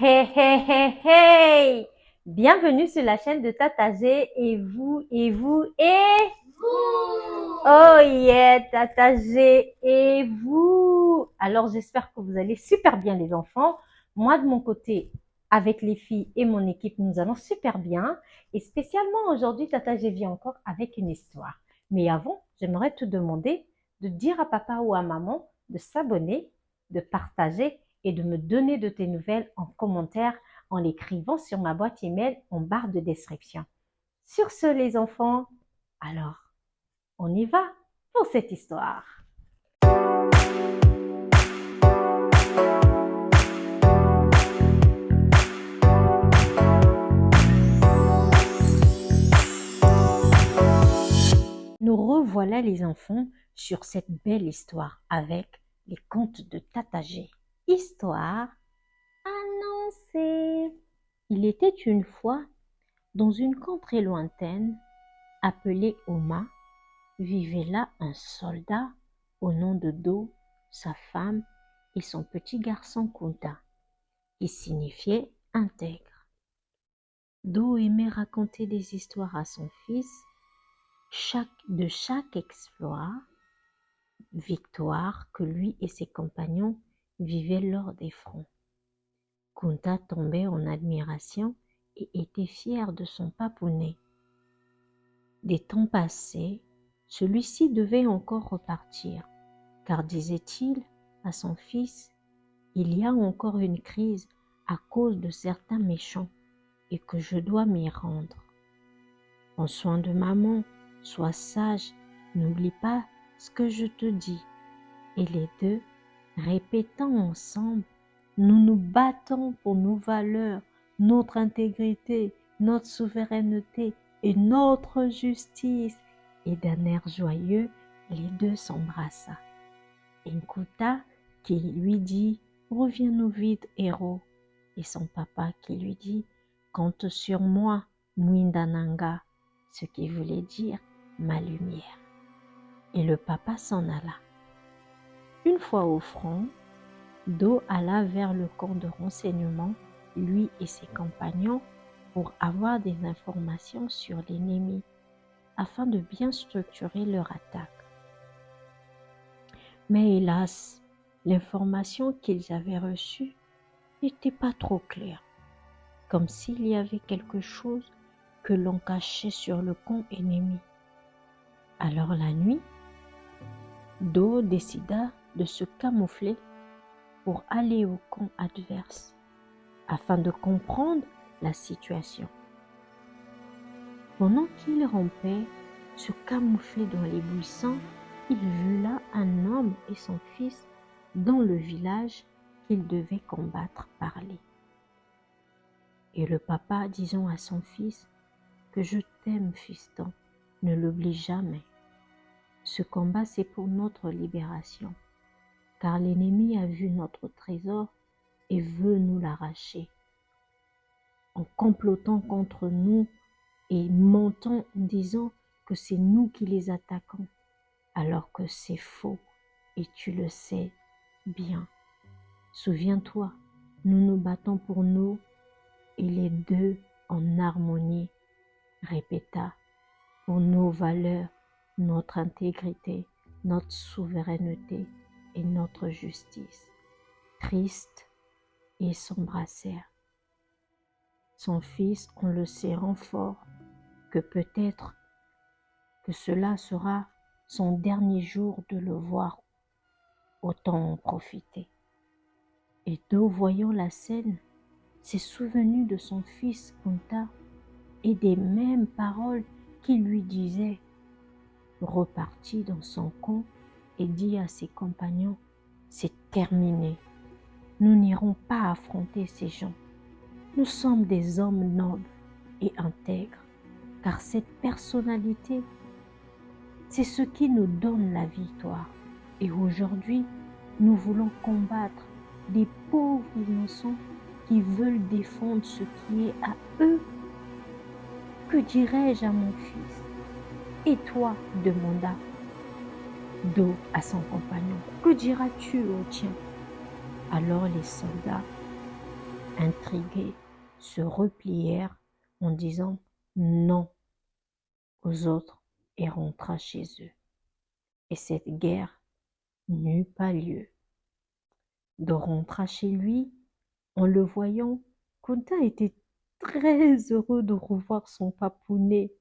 Hey, hey, hey, hey! Bienvenue sur la chaîne de Tata G et vous, Vous. oh yeah, Tata G et vous. Alors, j'espère que vous allez super bien les enfants. Moi, de mon côté, avec les filles et mon équipe, nous allons super bien. Et spécialement aujourd'hui, Tata G vient encore avec une histoire. Mais avant, j'aimerais te demander de dire à papa ou à maman de s'abonner, de partager et de me donner de tes nouvelles en commentaire en l'écrivant sur ma boîte email en barre de description. Sur ce, les enfants, alors, on y va pour cette histoire. Nous revoilà les enfants sur cette belle histoire avec les contes de Tata G. Histoire annoncée. Il était une fois, dans une contrée lointaine, appelée Oma, vivait là un soldat au nom de Do, sa femme et son petit garçon Kunta, qui signifiait intègre. Do aimait raconter des histoires à son fils, de chaque exploit, victoire que lui et ses compagnons vivaient lors des fronts. Kunta tombait en admiration et était fier de son papounet. Des temps passés, celui-ci devait encore repartir, car disait-il à son fils, il y a encore une crise à cause de certains méchants et que je dois m'y rendre. Prends soin de maman, sois sage, n'oublie pas ce que je te dis. Et les deux, répétant ensemble, nous nous battons pour nos valeurs, notre intégrité, notre souveraineté et notre justice. Et d'un air joyeux, les deux s'embrassa. Nkuta qui lui dit « Reviens-nous vite, héros » et son papa qui lui dit « Compte sur moi, Mwindananga », ce qui voulait dire « ma lumière ». Et le papa s'en alla. Une fois au front, Do alla vers le camp de renseignement, lui et ses compagnons, pour avoir des informations sur l'ennemi, afin de bien structurer leur attaque. Mais hélas, l'information qu'ils avaient reçue n'était pas trop claire, comme s'il y avait quelque chose que l'on cachait sur le camp ennemi. Alors la nuit, Do décida de se camoufler pour aller au camp adverse, afin de comprendre la situation. Pendant qu'il rampait, se camoufler dans les buissons, il vit là un homme et son fils dans le village qu'il devait combattre parler. Et le papa disant à son fils que je t'aime, fiston, ne l'oublie jamais. Ce combat, c'est pour notre libération, car l'ennemi a vu notre trésor et veut nous l'arracher. En complotant contre nous et mentant en disant que c'est nous qui les attaquons, alors que c'est faux et tu le sais bien. Souviens-toi, nous nous battons pour nous et les deux en harmonie, répéta, pour nos valeurs, notre intégrité, notre souveraineté et notre justice. Triste, ils s'embrassèrent. Son fils en le serrant fort, que peut-être que cela sera son dernier jour de le voir, autant en profiter. Et Do, voyant la scène, s'est souvenu de son fils Kunta et des mêmes paroles qu'il lui disait. Repartit dans son camp et dit à ses compagnons, c'est terminé, nous n'irons pas affronter ces gens. Nous sommes des hommes nobles et intègres, car cette personnalité, c'est ce qui nous donne la victoire. Et aujourd'hui, nous voulons combattre des pauvres innocents qui veulent défendre ce qui est à eux. Que dirais-je à mon fils? Et toi, demanda Do à son compagnon, que diras-tu au tien? Alors les soldats intrigués, se replièrent en disant non aux autres et rentra chez eux. Et cette guerre n'eut pas lieu. De rentra chez lui, en le voyant, Kunta était très heureux de revoir son papounet.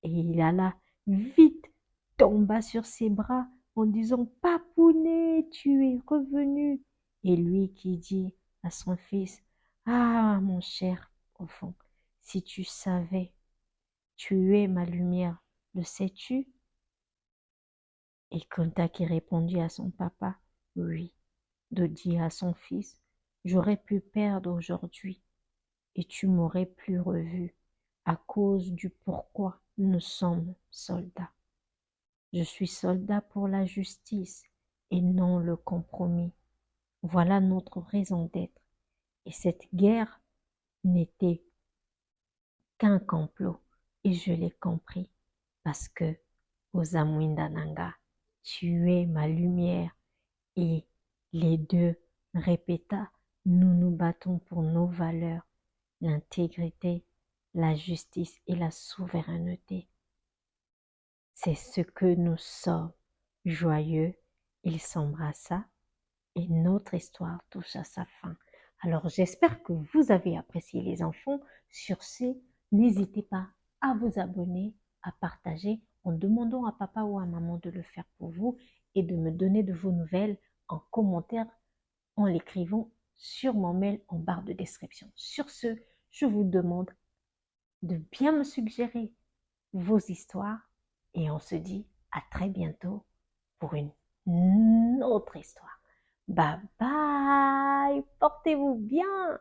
Et il alla vite, tomba sur ses bras en disant papounet, tu es revenu. Et lui qui dit à son fils, ah mon cher enfant, si tu savais, tu es ma lumière, le sais-tu? Et Kunta qui répondit à son papa, oui, de dire à son fils, j'aurais pu perdre aujourd'hui et tu m'aurais plus revu à cause du pourquoi nous sommes soldats. Je suis soldat pour la justice et non le compromis. Voilà notre raison d'être. Et cette guerre n'était qu'un complot. Et je l'ai compris parce que Osamwinda Nanga, tu es ma lumière. Et les deux répéta, nous nous battons pour nos valeurs, l'intégrité, la justice et la souveraineté. C'est ce que nous sommes. Joyeux, il s'embrassa et notre histoire touche à sa fin. Alors j'espère que vous avez apprécié les enfants. Sur ce, n'hésitez pas à vous abonner, à partager en demandant à papa ou à maman de le faire pour vous et de me donner de vos nouvelles en commentaire en l'écrivant sur mon mail en barre de description. Sur ce, je vous demande de bien me suggérer vos histoires et on se dit à très bientôt pour une autre histoire. Bye bye, portez-vous bien.